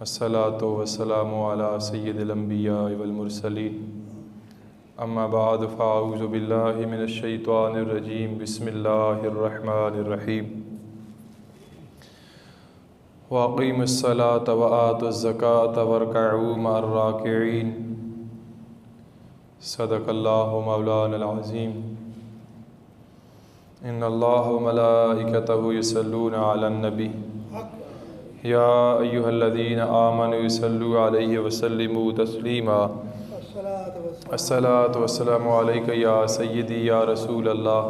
अस्सलातु वस्सलामु अला सय्यिदिल अंबिया वल मुरसलीन अम्मा बाद फ़अऊज़ु बिल्लाहि मिनश शैतानिर रजीम बिस्मिल्लाहिर रहमानिर रहीम व अक़ीमुस्सलाता व आतुज़ ज़काता वरकअू मअर राकिईन सदक़ल्लाहु मौलानल अज़ीम। इन्नल्लाहा व मलाइकतहु युसल्लूना अलन नबी या अय्युहल्लज़ीना आमनू सल्लु अलैहि वसल्लिमू तस्लीमा। अस्सलातु वस्सलामु अलैका या सय्यदी या रसूल अल्लाह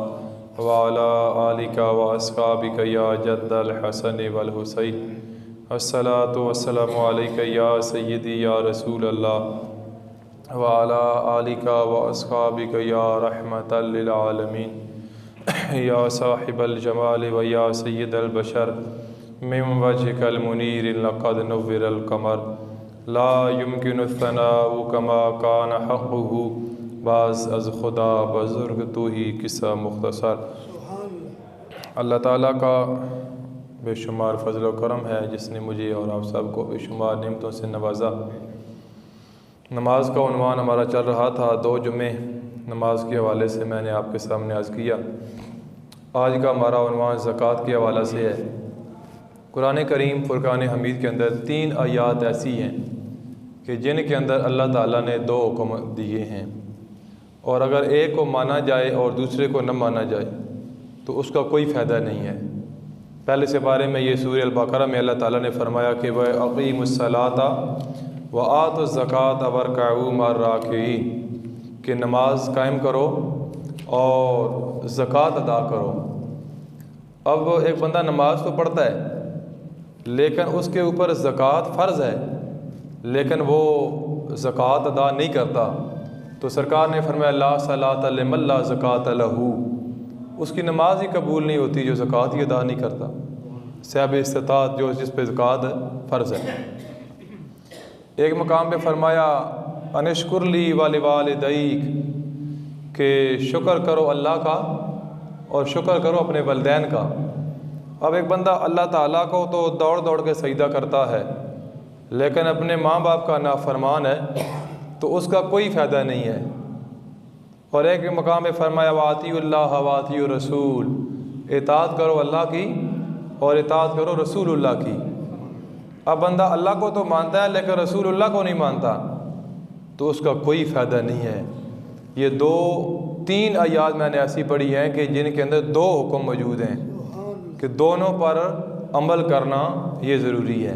व अला आलिका व अस्हाबिका या जद्दल हसन वल हुसैन। अस्सलातु वस्सलामु अलैका या सय्यदी या रसूल अल्लाह व अला आलिका व अस्हाबिका या रहमतल लिल आलमीन या साहिबल जमाल व या सय्यदल बशर मिन वजहिकल मुनीर लक़द नुव्विरल कमर ला युमकिनु सनाउ कमा कान हक़्क़ुहु बाज़ अज़ खुदा बुज़ुर्ग तू ही किस्सा मुख्तसर। अल्लाह ताला का बेशुमार फ़ज़ल व करम है जिसने मुझे और आप सब को बेशुमार नेमतों से नवाजा। नमाज का उन्वान हमारा चल रहा था 2 जुमे नमाज के हवाले से मैंने आपके सामने अर्ज़ किया। आज का हमारा उन्वान ज़कात के हवाले से है। कुरान करीम फ़ुरक़ान हमीद के अंदर 3 आयात ऐसी हैं कि जिनके अंदर अल्लाह ताला ने 2 हुक्म दिए हैं, और अगर एक को माना जाए और दूसरे को न माना जाए तो उसका कोई फ़ायदा नहीं है। पहले से बारे में ये सूरह अल-बक़रा में अल्लाह ताला ने फ़रमाया कि व अक़ीमुस्सलाता व आतुज़ ज़काता वरकअू मअर राकिईन, कि नमाज कायम करो और ज़कात अदा करो। अब एक बंदा नमाज तो पढ़ता है लेकिन उसके ऊपर ज़कात फ़र्ज़ है, लेकिन वो ज़कात अदा नहीं करता, तो सरकार ने फरमाया ला सलात लिमन ला ज़कात लहू, उसकी नमाज ही कबूल नहीं होती जो ज़कात ही अदा नहीं करता। साहिब इस्तिताअत जो जिस पे ज़कात फ़र्ज़ है। एक मकाम पे फरमाया अनिश्कुरली वालिवालिदैक, के शुक्र करो अल्लाह का और शुक्र करो अपने वलदैन का। अब एक बंदा अल्लाह ताला को तो दौड़ दौड़ के सजदा करता है लेकिन अपने माँ बाप का नाफरमान है तो उसका कोई फ़ायदा नहीं है। और एक मकाम में फरमाया वातिउल्लाह वातिउर रसूल, इताअत करो अल्लाह की और इताअत करो रसूलुल्लाह की। अब बंदा अल्लाह को तो मानता है लेकिन रसूलुल्लाह को नहीं मानता तो उसका कोई फ़ायदा नहीं है। ये 3 आयात मैंने ऐसी पढ़ी हैं कि जिनके अंदर 2 हुक्म मौजूद हैं कि दोनों पर अमल करना ये ज़रूरी है।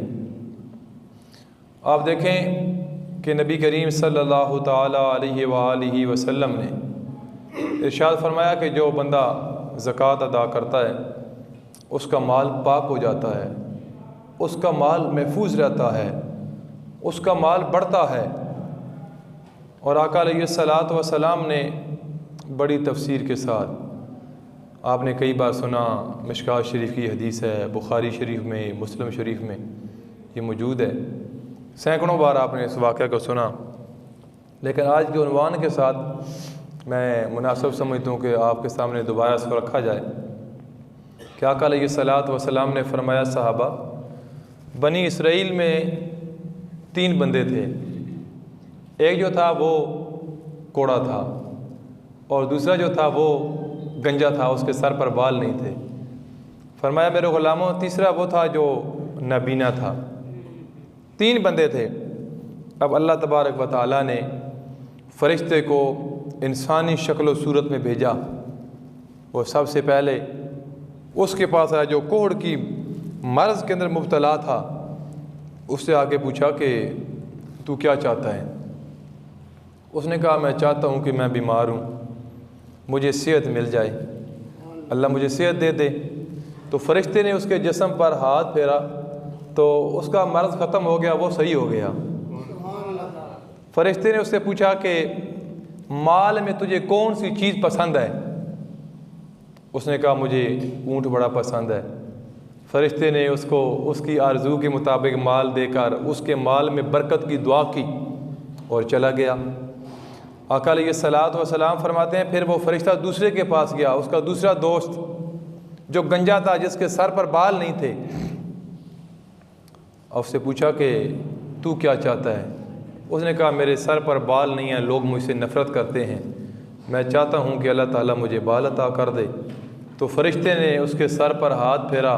आप देखें कि नबी करीम सल्लल्लाहु ताला अलैहि वालिहि वसल्लम ने इरशाद फरमाया कि जो बंदा ज़कात अदा करता है उसका माल पाक हो जाता है, उसका माल महफूज रहता है, उसका माल बढ़ता है। और आका अलैहिस्सलातु वस्सलाम ने बड़ी तफसीर के साथ, आपने कई बार सुना, मिशकात शरीफ की हदीस है, बुखारी शरीफ में, मुस्लिम शरीफ में ये मौजूद है। सैकड़ों बार आपने इस वाक़े को सुना, लेकिन आज के उन्वान के साथ मैं मुनासिब समझता हूँ कि आपके सामने दोबारा इसको रखा जाए। क्या आका अलैहिस्सलातु वस्सलाम ने फरमाया सहाबा, बनी इसराइल में 3 बंदे थे। एक जो था वो कोड़ा था और दूसरा जो था वो गंजा था, उसके सर पर बाल नहीं थे। फरमाया मेरे ग़ुलामों, तीसरा वो था जो नाबीना था। 3 बंदे थे। अब अल्लाह तबारक व तआला ने फ़रिश्ते को इंसानी शक्ल व सूरत में भेजा। वो सबसे पहले उसके पास आया जो कोढ़ की मर्ज़ के अंदर मुब्तला था। उससे आके पूछा कि तू क्या चाहता है? उसने कहा मैं चाहता हूँ कि मैं बीमार हूँ, मुझे सेहत मिल जाए, अल्लाह मुझे सेहत दे दे। तो फरिश्ते ने उसके जिस्म पर हाथ फेरा तो उसका मर्ज़ ख़त्म हो गया, वो सही हो गया। फरिश्ते ने उससे पूछा कि माल में तुझे कौन सी चीज़ पसंद है? उसने कहा मुझे ऊँट बड़ा पसंद है। फरिश्ते ने उसको उसकी आरज़ू के मुताबिक माल देकर उसके माल में बरकत की दुआ की और चला गया। आका अलैहिस्सलातु वस्सलाम फरमाते हैं फिर वो फरिश्ता दूसरे के पास गया, उसका दूसरा दोस्त जो गंजा था, जिसके सर पर बाल नहीं थे। और उससे पूछा कि तू क्या चाहता है। उसने कहा मेरे सर पर बाल नहीं हैं, लोग मुझसे नफ़रत करते हैं, मैं चाहता हूँ कि अल्लाह ताला मुझे बाल अता कर दे। तो फरिश्ते ने उसके सर पर हाथ फेरा,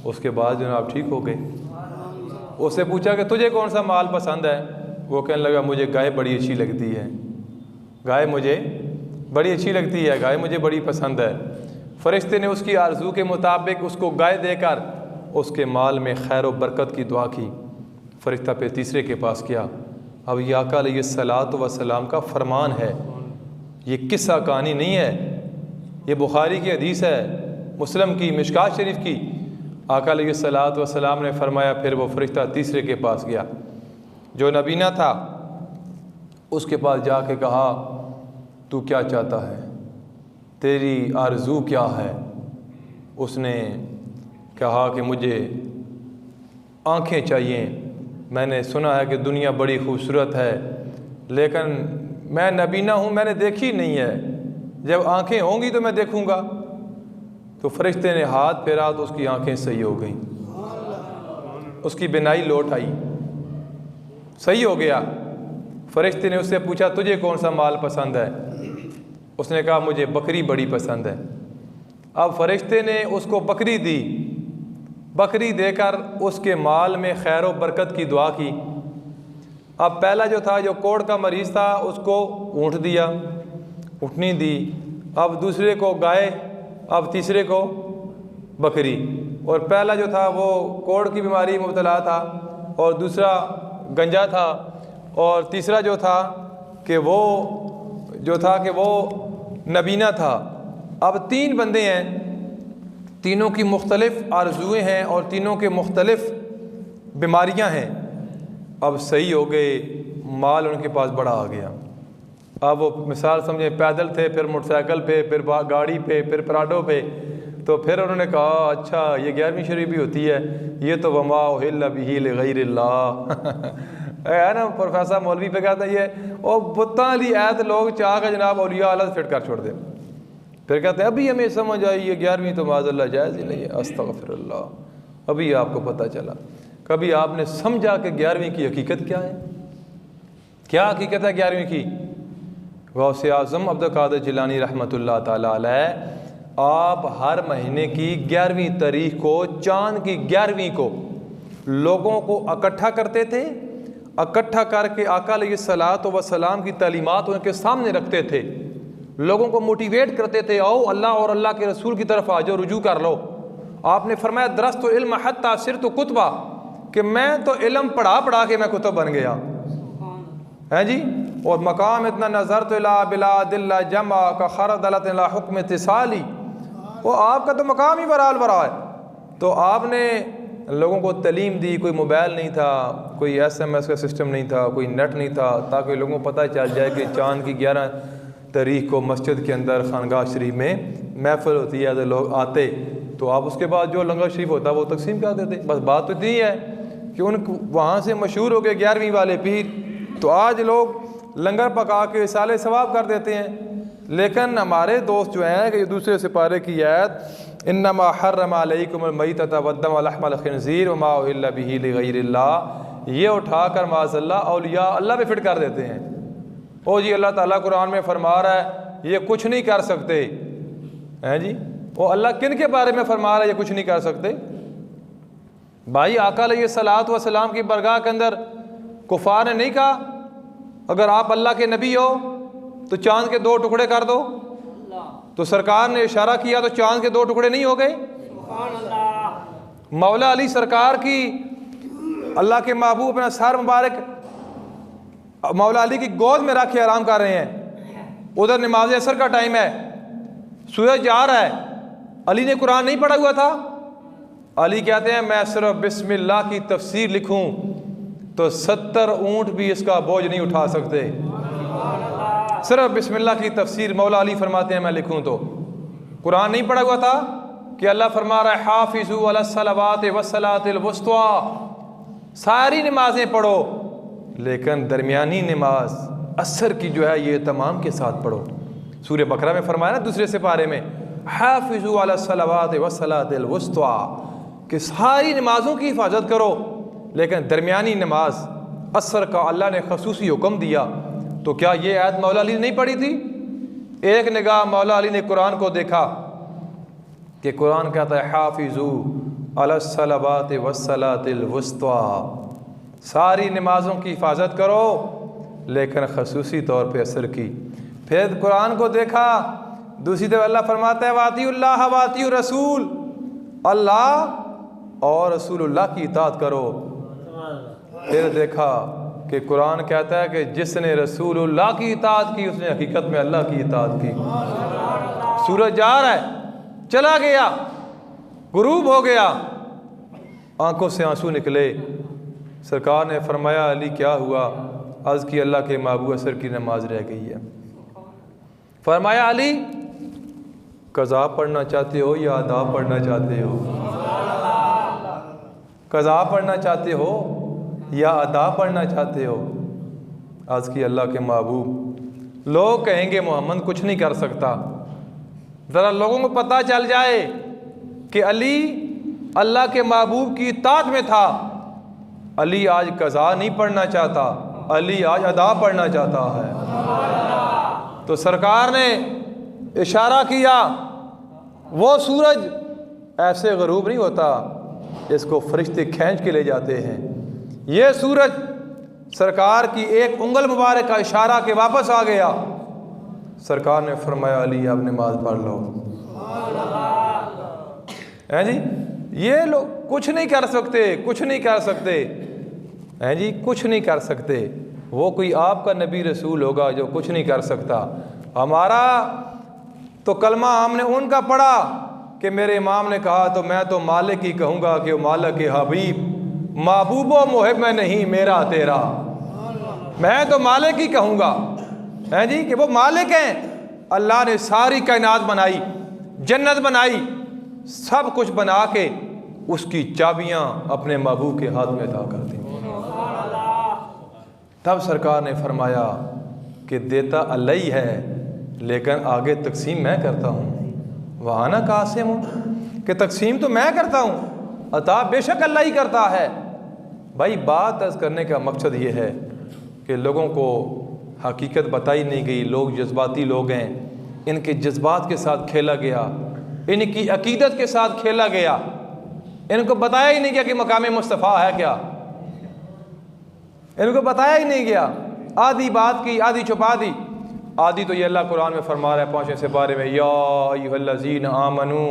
उसके बाद जनाब ठीक हो गए। उससे पूछा कि तुझे कौन सा माल पसंद है। वो कहने लगा मुझे गाय बड़ी अच्छी लगती है, गाय मुझे बड़ी अच्छी लगती है, गाय मुझे बड़ी पसंद है। फरिश्ते ने उसकी आरज़ू के मुताबिक उसको गाय देकर उसके माल में खैर व बरकत की दुआ की। फरिश्ता पे तीसरे के पास गया। अब ये आका अलैहिस्सलातु वस्सलाम का फरमान है, ये किस्सा कहानी नहीं है, ये बुखारी की हदीस है, मुस्लिम की, मिशकात शरीफ की। आका अलैहिस्सलातु वस्सलाम ने फरमाया, फिर वो फरिश्ता तीसरे के पास गया जो नबीना था, उसके पास जाके कहा तू क्या चाहता है, तेरी आरज़ू क्या है। उसने कहा कि मुझे आँखें चाहिए, मैंने सुना है कि दुनिया बड़ी खूबसूरत है, लेकिन मैं नबीना हूँ, मैंने देखी नहीं है, जब आँखें होंगी तो मैं देखूँगा। तो फरिश्ते ने हाथ फेरा तो उसकी आँखें सही हो गईं, उसकी बिनाई लौट आई, सही हो गया। फरिश्ते ने उससे पूछा तुझे कौन सा माल पसंद है। उसने कहा मुझे बकरी बड़ी पसंद है। अब फरिश्ते ने उसको बकरी दी, बकरी देकर उसके माल में खैर व बरकत की दुआ की। अब पहला जो था, जो कोढ़ का मरीज़ था, उसको ऊँट दिया, ऊँटनी दी। अब दूसरे को गाय, अब तीसरे को बकरी। और पहला जो था वो कोढ़ की बीमारी में मुब्तला था, और दूसरा गंजा था, और तीसरा जो था कि वो नबीना था। अब तीन बंदे हैं, तीनों की मुख्तलिफ़ आरज़ुएँ हैं और तीनों के मुख्तलिफ़ बीमारियां हैं। अब सही हो गए, माल उनके पास बड़ा आ गया। अब वो मिसाल समझे पैदल थे, फिर मोटरसाइकिल पे, फिर गाड़ी पे, फिर पराडो पे। तो फिर उन्होंने कहा अच्छा ये 11वीं शरीफ भी होती है, ये तो वमा उहिल्ला बिही लिगैरिल्लाह है ना। प्रोफेसर मौलवी पे कहता ये और बुत्ताली ऐत लोग चाह का जनाब औलिया आला फिट कर छोड़ दे। फिर कहते हैं अभी हमें समझ आई ये 11वीं तो माज़अल्लाह जायज़ ही नहीं है, अस्तग़फिरुल्लाह। अभी आपको पता चला, कभी आपने समझा कि 11वीं की हकीकत क्या है? क्या हकीकत है 11वीं की? गौसे आज़म अब्दुल कादिर जिलानी रहमतुल्लाह ताला अलैह आप हर महीने की 11वीं तारीख को, चाँद की 11वीं को लोगों को इकट्ठा करते थे। इकट्ठा करके आका अलैहिस्सलातु वस्सलाम की तालीमात उनके सामने रखते थे, लोगों को मोटिवेट करते थे, आओ अल्लाह और अल्लाह के रसूल की तरफ आ जाओ, रुजू कर लो। आपने फरमाया दरस्तु इल्म हत्ता सिरतु कुतबा, कि मैं तो इल्म पढ़ा पढ़ा के मैं कुतुब बन गया है जी। और मकाम इतना नज़र तो ला बिला दिल्ला जमा का खरदलत ला हुक्म तिसाली, वो आपका तो मकाम ही बराल बरा है। तो आपने लोगों को तालीम दी, कोई मोबाइल नहीं था, कोई SMS का सिस्टम नहीं था, कोई नेट नहीं था, ताकि लोगों को पता चल जाए कि चाँद की 11 तारीख को मस्जिद के अंदर खानगाह शरीफ में महफिल होती है, तो लोग आते। तो आप उसके बाद जो लंगर शरीफ होता है वो तकसीम कर देते। बस बात तो इतनी है कि उन वहाँ से मशहूर हो गए 11वीं वाले पीर, तो आज लोग लंगर पका के साले सवाब कर देते हैं। लेकिन हमारे दोस्त जो हैं कि दूसरे सिपारे की आयत इन्नमा हर्रमा अलैकुमुल मैतता वद्दम व लहमल खिंज़ीर वमा उहिल्ला बिही लिगैरिल्लाह, ये उठाकर माज़अल्लाह औलिया अल्लाह पे फिट कर देते हैं। ओ जी अल्लाह ताला कुरान में फरमा रहा है ये कुछ नहीं कर सकते हैं जी। वो अल्लाह किन के बारे में फरमा रहा है ये कुछ नहीं कर सकते? भाई आका अलैहिस्सलातु वस्सलाम की बरगाह के अंदर कुफार ने नहीं कहा अगर आप अल्लाह के नबी हो तो चांद के 2 टुकड़े कर दो, तो सरकार ने इशारा किया तो चांद के 2 टुकड़े नहीं हो गए। मौला अली सरकार की अल्लाह के महबूब अपना सर मुबारक मौला अली की गोद में रख के आराम कर रहे हैं। उधर नमाज असर का टाइम है, सूरज जा रहा है, अली ने कुरान नहीं पढ़ा हुआ था। अली कहते हैं मैं सिर्फ बिस्मिल्लाह की तफसीर लिखूं तो 70 ऊँट भी इसका बोझ नहीं उठा सकते। सिर्फ बिस्मिल्लाह की तफसीर मौला अली फरमाते हैं मैं लिखूं तो। कुरान नहीं पढ़ा हुआ था कि अल्लाह फरमा रहा है हाफिजू अला सलावात वस्सलातिल वुस्ता, सारी नमाजें पढ़ो लेकिन दरमियानी नमाज असर की जो है ये तमाम के साथ पढ़ो। सूरह बकरा में फरमाया ना दूसरे सिपारे में हाफिजू अला सलावात वस्सलातिल वुस्ता, कि सारी नमाजों की हिफाजत करो लेकिन दरमियानी नमाज असर का अल्लाह ने खसूसी हुक्म दिया। तो क्या ये आयत मौला अली ने नहीं पढ़ी थी? एक निगाह मौला अली ने कुरान को देखा कि कुरान कहता है हाफिजू अलस्सलावात वस्सलातिल वुस्ता, सारी नमाज़ों की हिफाजत करो लेकिन खसूसी तौर पे असर की। फिर कुरान को देखा, दूसरी तरफ अल्लाह फरमाता है वातिउल्लाह वातिउ रसूल, अल्लाह और रसूलुल्लाह की इताअत करो। फिर देखा कि कुरान कहता है कि जिसने रसूलुल्लाह की इताअत की उसने हकीकत में अल्लाह की इताअत की। सूरज जा रहा है, चला गया, गुरूब हो गया, आंखों से आंसू निकले। सरकार ने फरमाया अली क्या हुआ? अर्ज़ की अल्लाह के महबूब असर की नमाज रह गई है। फरमाया अली कज़ा पढ़ना चाहते हो या अदा पढ़ना चाहते हो? कज़ा पढ़ना चाहते हो या अदा पढ़ना चाहते हो? अर्ज़ की अल्लाह के महबूब, लोग कहेंगे मोहम्मद कुछ नहीं कर सकता। ज़रा लोगों को पता चल जाए कि अली अल्लाह के महबूब की इताअत में था। अली आज कज़ा नहीं पढ़ना चाहता, अली आज अदा पढ़ना चाहता है। तो सरकार ने इशारा किया, वो सूरज ऐसे गरूब नहीं होता, इसको फरिश्ते खींच के ले जाते हैं। ये सूरज सरकार की एक उंगल मुबारक का इशारा के वापस आ गया। सरकार ने फरमाया अली आप नमाज पढ़ लो। हैं जी, ये लोग कुछ नहीं कर सकते, कुछ नहीं कर सकते, हैं जी, कुछ नहीं कर सकते। वो कोई आपका नबी रसूल होगा जो कुछ नहीं कर सकता। हमारा तो कलमा हमने उनका पढ़ा कि मेरे इमाम ने कहा तो मैं तो मालिक ही कहूँगा कि वो मालिक हबीब, महबूबो मुहिब में नहीं मेरा तेरा, मैं तो मालिक ही कहूँगा। हैं जी कि वो मालिक हैं। अल्लाह ने सारी कायनात बनाई, जन्नत बनाई, सब कुछ बना के उसकी चाबियाँ अपने महबूब के हाथ में अता कर दी। तब सरकार ने फरमाया कि देता अल्लाह ही है लेकिन आगे तकसीम मैं करता हूँ। वहाँ ना कासिम हूँ कि तकसीम तो मैं करता हूँ, अता बेशक अल्लाह ही करता है। भाई बात अर्ज़ करने का मकसद ये है कि लोगों को हकीकत बताई नहीं गई। लोग जज्बाती लोग हैं, इनके जज्बात के साथ खेला गया, इनकी अकीदत के साथ खेला गया। इनको बताया ही नहीं गया कि मकाम मुस्तफ़ा है क्या, इनको बताया ही नहीं गया। आधी बात की, आधी छुपा दी। आधी तो ये अल्लाह कुरान में फरमा रहा है 5वें से बारे में, या अय्युहल्लज़ीना आमनू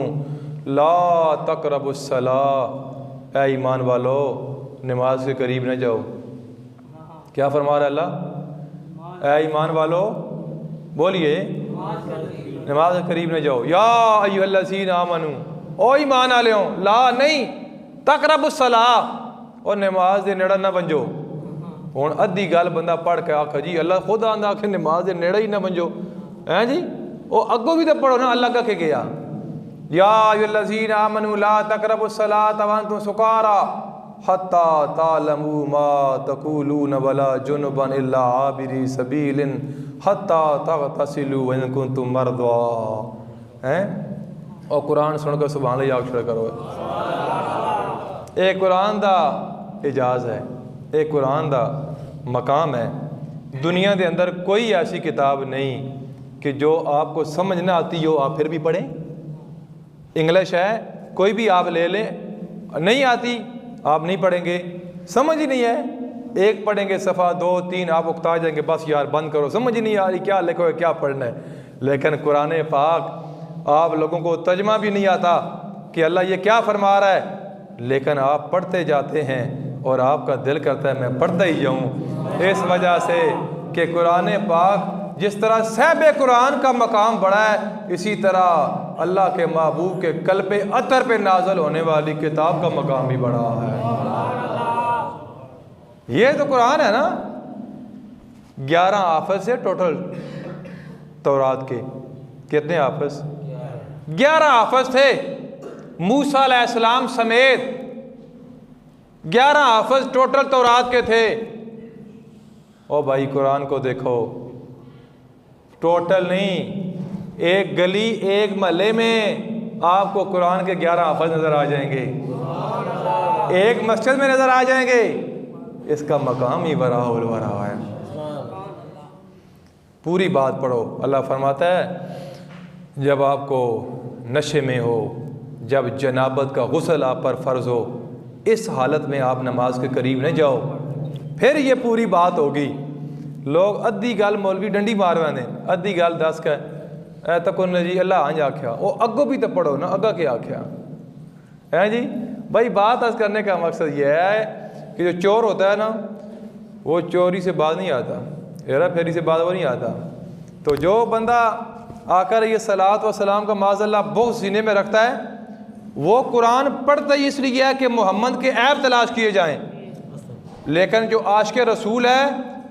ला तक़रबुस्सलाह, ऐ ईमान वालो नमाज के करीब न जाओ। क्या फरमा रहा है अल्लाह? ऐ ईमान वालो बोलिए नमाज के करीब न जाओ। या अय्युहल्लज़ीना आमनू, ओ ईमान वाले हो, ला नहीं तक़रबुस्सलाह, और नमाज दे नेड़ा ना बन जाओ। हुण अद्धी गल बंदा पढ़ के आख जी अल्लाह खुद आंदा आखे नमाज दे नेड़ा ही ना बंजो। हैं जी, वो अगों भी तो पढ़ो ना, अल्लाह कह के गया या अय्युहल्लज़ीना आमनू ला तक़रबुस्सलाता व अंतुम सुकारा हत्ता तालमू मा तक़ूलून वला जुनुबन इल्ला आबिरी सबीलिन हत्ता तग़तसिलू व इन कुंतुम मरदा। हैं, और कुरान सुनकर सुभान अल्लाह आख करो। एक कुरान दा इजाज़ है, एक कुरान दा मकाम है। दुनिया के अंदर कोई ऐसी किताब नहीं कि जो आपको समझ ना आती हो आप फिर भी पढ़ें। इंग्लिश है, कोई भी आप ले लें, नहीं आती आप नहीं पढ़ेंगे, समझ ही नहीं है, एक पढ़ेंगे सफ़ा 2 3 आप उकता जाएंगे, बस यार बंद करो, समझ ही नहीं आ रही क्या लिखो क्या पढ़ना है। लेकिन कुरान पाक आप लोगों को तर्जुमा भी नहीं आता कि अल्लाह ये क्या फरमा रहा है, लेकिन आप पढ़ते जाते हैं और आपका दिल करता है मैं पढ़ता ही जाऊँ। इस वजह से कि कुरान पाक जिस तरह सहबे कुरान का मकाम बड़ा है, इसी तरह अल्लाह के महबूब के कल्बे अतर पे नाजल होने वाली किताब का मकाम भी बड़ा है। ये तो कुरान है ना। 11 हाफ़िज़ है टोटल तौरात के। कितने हाफ़िज़? 11 हाफ़िज़ थे मूसा अलैहिस्सलाम समेत। 11 हाफ़िज़ टोटल तौरात के थे। ओ भाई कुरान को देखो, टोटल नहीं, एक गली एक महल्ले में आपको कुरान के 11 हाफ़िज़ नज़र आ जाएंगे। एक मस्जिद में नजर आ जाएंगे, इसका मकाम ही वराउल वरा है। पूरी बात पढ़ो। अल्लाह फरमाता है जब आपको नशे में हो, जब जनाबत का गुस्ल आप पर फ़र्ज़ हो, इस हालत में आप नमाज के करीब न जाओ, फिर ये पूरी बात होगी। लोग अद्धी गल मौलवी डंडी मार रहे हैं, अद्धी गल दस के ऐ तक उन्हें जी अल्लाह अंज आख्या, वो अगो भी तो पढ़ो ना, अगा क्या आख्या है जी। भाई बात आज करने का मकसद यह है कि जो चोर होता है ना, वो चोरी से बाज नहीं आता, हेरा फेरी से बाज वो नहीं आता। तो जो बंदा आकर ये सलात व सलाम का माज़अल्लाह बहुत सीने में रखता है, वो कुरान पढ़ता ही इसलिए है कि मोहम्मद के ऐब तलाश किए जाएं। लेकिन जो आशिक़ रसूल है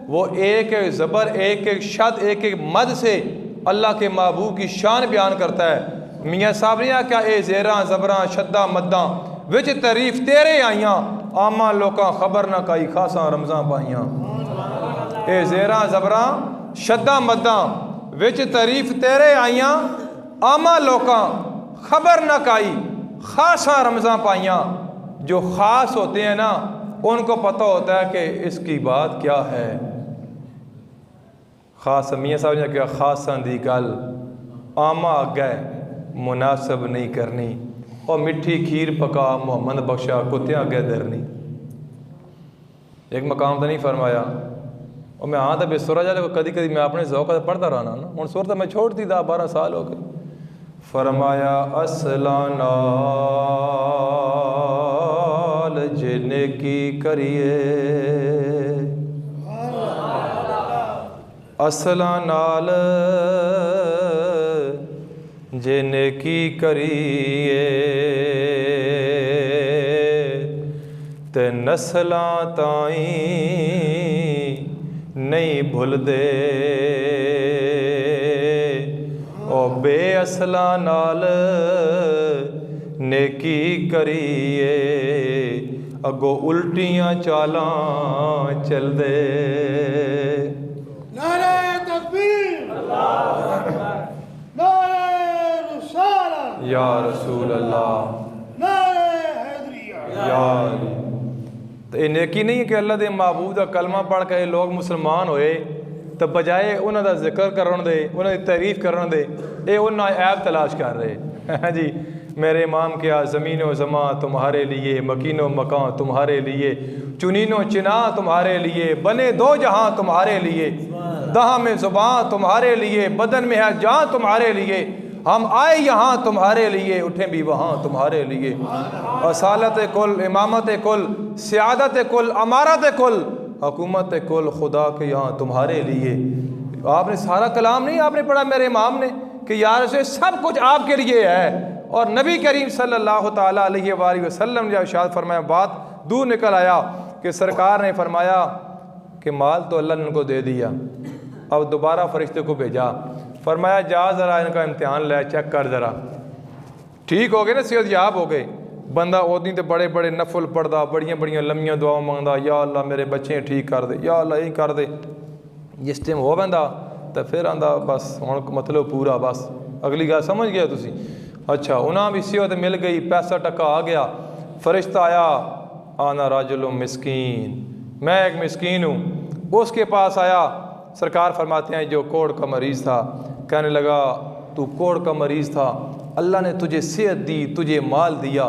वो एक एक ज़बर, एक एक शद, एक एक मद से अल्लाह के महबूब की शान बयान करता है। मियाँ साहब ने क्या ए ज़ेरा ज़बरा शद्दा मद्दा विच तारीफ तेरे आइयाँ, आमा लोकां खबर ना काई खासा रमज़ां पाइयाँ। ए ज़ेरा ज़बरा शद्दा मद्दा विच तारीफ तेरे आइयाँ, आमा लोकां खबर ना काई खासा रमज़ां पाइयाँ। जो ख़ास होते हैं ना, उनको पता होता है कि इसकी बात क्या है। ख़ास मियाँ साहब ने क्या खासा दी गल आमा अगे मुनासब नहीं करनी, और मिठी खीर पका मोहम्मद बख्शा कुत्तियाँ अगे दरनी। एक मकाम तो नहीं फरमाया, और मैं हाँ तो बेसुरा जा, कभी कभी मैं अपने ज़ौक़ से पढ़ता रहना ना, हूँ सुर तो मैं छोड़ दी 10-12 साल हो गए। फरमाया असलाना जिन्ने की करिए, असला नाल जिन्ने की करिए, ते नस्लां ताई नहीं भुलदे, ओ बेअसला नाल नेकी करिए, अगो उल्टियां चालां चल दे। नारे तकबीर, नारे रिसालत, या रसूल अल्लाह, नारे हैदरिया। यार तो ये नेकी नहीं है कि अल्लाह के महबूब का कलमा पढ़ के लोग मुसलमान होए तो बजाए उन्होंने जिक्र करन दे, उन्होंने तारीफ करन दे, ये उन्हें ऐब तलाश कर रहे हैं जी। मेरे इमाम क्या ज़मीनो ज़मा तुम्हारे लिए, मकीनो मकान तुम्हारे लिए, चुनीनो चिना तुम्हारे लिए, बने दो जहां तुम्हारे लिए, दहा में ज़ुबान तुम्हारे लिए, बदन में है जान तुम्हारे लिए, हम आए यहाँ तुम्हारे लिए, उठें भी वहाँ तुम्हारे लिए। असालत कुल, इमामत कुल, सियादत कुल, अमारत कुल, हुकूमत कुल खुदा के यहाँ तुम्हारे लिए। आपने सारा कलाम नहीं आपने पढ़ा मेरे इमाम ने कि यार से सब कुछ आपके लिए है। और नबी करीम सल्लल्लाहु ताला अलैहि वसल्लम ने इरशाद फरमाया, बात दूर निकल आया कि सरकार ने फरमाया कि माल तो अल्लाह ने उनको दे दिया, अब दोबारा फरिश्ते को भेजा, फरमाया जा ज़रा इनका इम्तिहान ले, चेक कर ज़रा, ठीक हो गए ना, सेहत याब हो गए। बंदा उदी तो बड़े बड़े नफल पढ़दा, बड़ियां बड़ियां लम्मियां दुआ मंगदा, या अल्लाह मेरे बच्चे ठीक कर दे, या अल्लाह यही कर दे। जिस टाइम हो बंदा तो फिर आंदा बस हुण मतलब पूरा, बस अगली गल समझ गया तुसी। अच्छा उन्हें भी सेहत मिल गई, पैसा टका आ गया, फरिश्ता आया, आना राजुल मिस्कीन, मैं एक मिस्कीन हूँ। उसके पास आया, सरकार फरमाते हैं जो कोढ़ का मरीज़ था, कहने लगा तू कोढ़ का मरीज़ था, अल्लाह ने तुझे सेहत दी, तुझे माल दिया,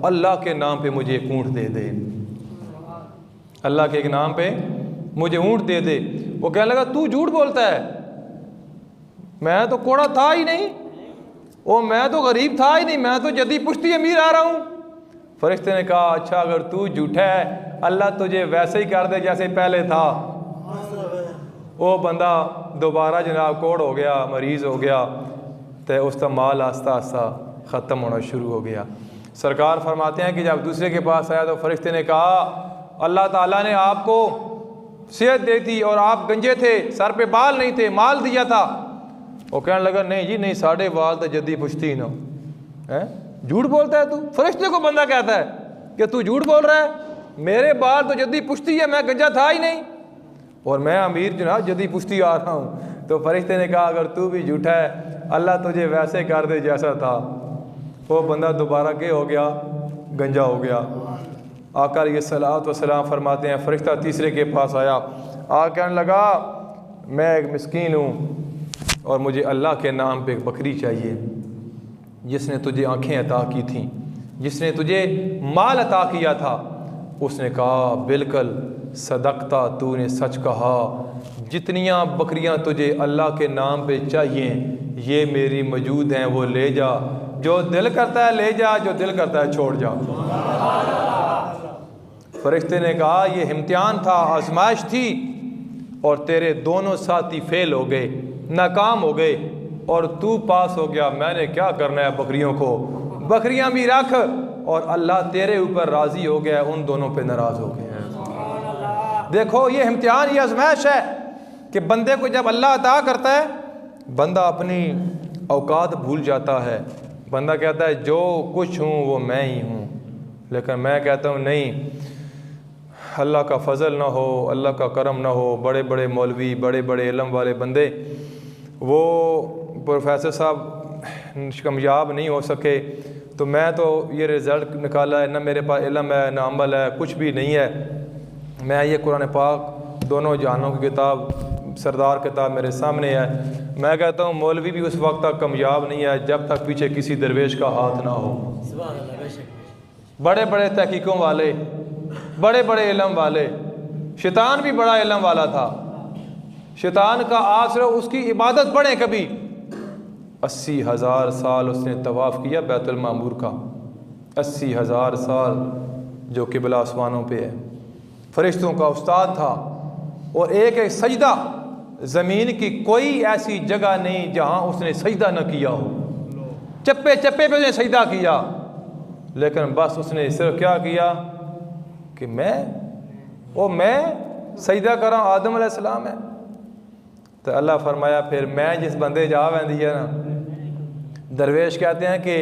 अल्लाह के नाम पे मुझे एक ऊँट दे दे, अल्लाह के एक नाम पे मुझे ऊँट दे दे। वो कहने लगा तू झूठ बोलता है, मैं तो कोड़ा था ही नहीं, ओ मैं तो गरीब था ही नहीं, मैं तो जदी पुश्ती अमीर आ रहा हूँ। फरिश्ते ने कहा अच्छा अगर तू झूठा है, अल्लाह तुझे वैसे ही कर दे जैसे पहले था। वो बंदा दोबारा जनाब कोड़ हो गया, मरीज़ हो गया, तो उसका माल आस्ता आस्ता ख़त्म होना शुरू हो गया। सरकार फरमाते हैं कि जब दूसरे के पास आया तो फरिश्ते ने कहा अल्लाह ताला ने आपको सेहत दी थी और आप गंजे थे, सर पे बाल नहीं थे, माल दिया था। वो कहने लगा नहीं जी नहीं, साढ़े बाल तो जद्दी पुश्ती न है, झूठ बोलता है तू। फरिश्ते को बंदा कहता है कि तू झूठ बोल रहा है, मेरे बाल तो जद्दी पुश्ती है, मैं गंजा था ही नहीं और मैं अमीर जनाब जद्दी पुश्ती आ रहा हूँ। तो फरिश्ते ने कहा अगर तू भी झूठा है, अल्लाह तुझे वैसे कर दे जैसा था। वो बंदा दोबारा के हो गया, गंजा हो गया। आका अलैहिस्सलातु वस्सलाम फरमाते हैं फरिश्ता तीसरे के पास आया, आ कहने लगा मैं एक मिस्कीन हूँ और मुझे अल्लाह के नाम पे एक बकरी चाहिए। जिसने तुझे आँखें अता की थीं, जिसने तुझे माल अता किया था, उसने कहा बिल्कुल सदकता, तूने सच कहा, जितनियाँ बकरियाँ तुझे अल्लाह के नाम पे चाहिए ये मेरी मौजूद हैं, वो ले जा, जो दिल करता है ले जा, जो दिल करता है छोड़ जा। फरिश्ते ने कहा ये इम्तिहान था, आजमाइश थी, और तेरे दोनों साथी फेल हो गए, नाकाम हो गए, और तू पास हो गया। मैंने क्या करना है बकरियों को, बकरियां भी रख, और अल्लाह तेरे ऊपर राज़ी हो गया, उन दोनों पे नाराज़ हो गए हैं। देखो ये इम्तिहान, ये आजमाइश है कि बंदे को जब अल्लाह अता करता है, बंदा अपनी औकात भूल जाता है। बंदा कहता है जो कुछ हूँ वो मैं ही हूँ, लेकिन मैं कहता हूँ नहीं, अल्लाह का फ़ज़ल ना हो, अल्लाह का करम ना हो, बड़े बड़े मौलवी, बड़े बड़े इल्म वाले बंदे, वो प्रोफेसर साहब कामयाब नहीं हो सके, तो मैं तो ये रिज़ल्ट निकाला है, ना मेरे पास इल्म है, ना अमल है, कुछ भी नहीं है। मैं ये कुरान पाक दोनों जहानों की किताब, सरदार किताब मेरे सामने है। मैं कहता हूँ मौलवी भी उस वक्त तक कामयाब नहीं है जब तक पीछे किसी दरवेश का हाथ ना हो। बड़े बड़े तहकीकों वाले, बड़े बड़े इल्म वाले, शैतान भी बड़ा इल्म वाला था, शैतान का आसरा उसकी इबादत पढ़े कभी 80,000 साल उसने तवाफ़ किया बैतुल मामूर का, 80,000 साल, जो क़िबला आसमानों पे है, फरिश्तों का उस्ताद था, और एक एक सजदा, ज़मीन की कोई ऐसी जगह नहीं जहाँ उसने सजदा न किया हो, चप्पे चप्पे पे उसने सजदा किया, लेकिन बस उसने सिर्फ क्या किया कि मैं सजदा करा, आदम अलैहिस्सलाम है। तो अल्लाह फरमाया फिर मैं जिस बंदे जा वैंदी है ना, दरवेश कहते हैं कि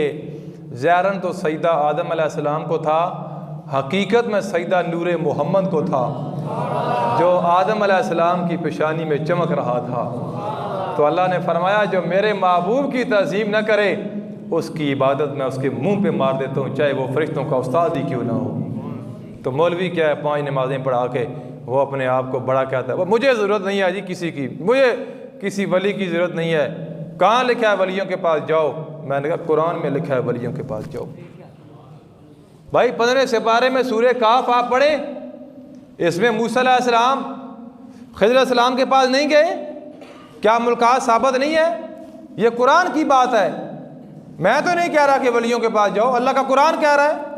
ज़ाहिरन तो सजदा आदम अलैहिस्सलाम को था, हकीकत में सजदा नूरे मोहम्मद को था, जो आदम अलैहिस्सलाम की पेशानी में चमक रहा था। तो अल्लाह ने फरमाया जो मेरे महबूब की तज़ीम न करे उसकी इबादत मैं उसके मुंह पे मार देता हूँ, चाहे वो फरिश्तों का उस्ताद ही क्यों ना हो। तो मौलवी क्या है, 5 नमाज़ें पढ़ा के वो अपने आप को बड़ा कहता है, वो मुझे ज़रूरत नहीं है जी किसी की, मुझे किसी वली की ज़रूरत नहीं है। कहाँ लिखा है वलियों के पास जाओ? मैंने कहा कुरान में लिखा है वलियों के पास जाओ। भाई 15 सिपारे में सूरह काफ आप पढ़े, इसमें मूसा अलैहिस्सलाम खिज़र अलैहिस्सलाम के पास नहीं गए? क्या मुल्कात साबित नहीं है? ये कुरान की बात है, मैं तो नहीं कह रहा कि वलियों के पास जाओ, अल्लाह का कुरान कह रहा है।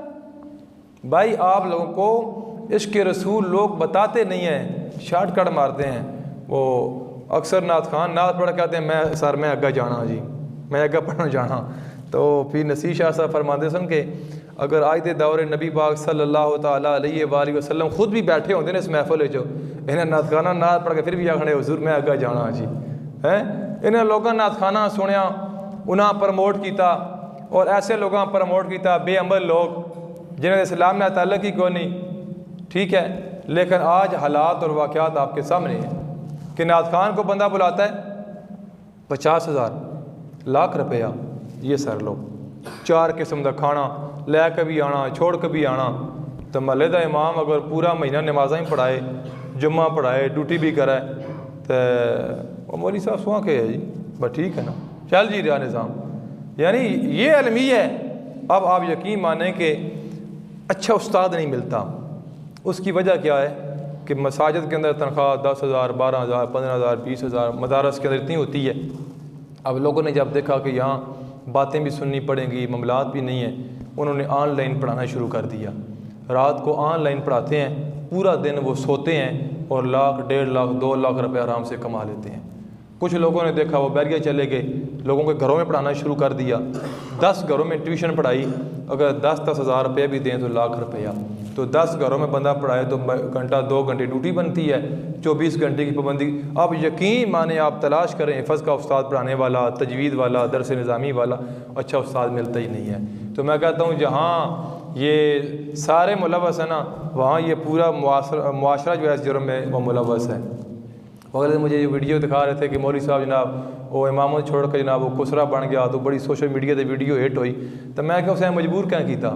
भाई आप लोगों को इश्क़ रसूल लोग बताते नहीं हैं, शॉर्टकट मारते हैं। वो अक्सर नात खान नात पढ़ कहते हैं मैं अग्गा जाना जी, मैं अग्गा पढ़ना जाना। तो फिर नसीर शाह साहब फरमाते सुन के अगर आज के दौरे नबी पाक सल्लल्लाहु तआला अलैहि वसल्लम खुद भी बैठे होंगे ना इस महफिल जो, इन्हें नात खाना नात पढ़ के फिर भी आखने हुजूर मैं अग्गा जाना जी हैं। इन्हें लोगों नात खाना सुनिया, उन्हें प्रमोट किया, और ऐसे लोगों प्रमोट किया बेअमल लोग जिन्हें इस्लाम में ताल्लुक ही कोई नहीं, ठीक है। लेकिन आज हालात और वाक़यात आपके सामने हैं कि नात खान को बंदा बुलाता है 50,000 लाख रुपया, ये सर लो 4 किस्म का खाना लैके भी आना छोड़ के भी आना। तो महल्ले का इमाम अगर पूरा महीना नमाज़ा ही पढ़ाए, जुम्मा पढ़ाए, ड्यूटी भी कराए, तो मौलवी साहब सुहा के है जी, बस ठीक है ना, चल जी रहा निज़ाम। यानी ये अलमी है। अब आप यकीन माने कि अच्छा उस्ताद नहीं मिलता। उसकी वजह क्या है कि मसाजिद के अंदर तनख्वाह 10,000, 12,000, 15,000, 20,000 मदारस के अंदर इतनी होती है। अब लोगों ने जब देखा कि यहाँ बातें भी सुननी पड़ेंगी, मामलात भी नहीं है, उन्होंने ऑनलाइन पढ़ाना शुरू कर दिया। रात को ऑनलाइन पढ़ाते हैं, पूरा दिन वो सोते हैं और लाख, 1.5 लाख, 2 लाख रुपये आराम से कमा लेते हैं। कुछ लोगों ने देखा वो बैरिया चले गए, लोगों के घरों में पढ़ाना शुरू कर दिया। 10 घरों में ट्यूशन पढ़ाई, अगर 10-10 हज़ार रुपये भी दें तो लाख रुपया। तो 10 घरों में बंदा पढ़ाए तो घंटा 2 घंटे ड्यूटी बनती है, 24 घंटे की पाबंदी। अब यकीन माने आप तलाश करें हिफ़्ज़ का उस्ताद पढ़ाने वाला, तजवीद वाला, दरस निज़ामी वाला, अच्छा उस्ताद मिलता ही नहीं है। तो मैं कहता हूँ जहाँ ये सारे मुलव्वस है ना, वहाँ ये पूरा मुआशरा जो है इस जुर्म में वो मुलव्वस है। अगले मुझे ये वीडियो दिखा रहे थे कि मौलवी साहब जनाब वो इमाम छोड़ कर जनाब वो खुसरा बन गया, तो बड़ी सोशल मीडिया से वीडियो हिट हुई। तो मैं क्या उसे मजबूर क्या किया,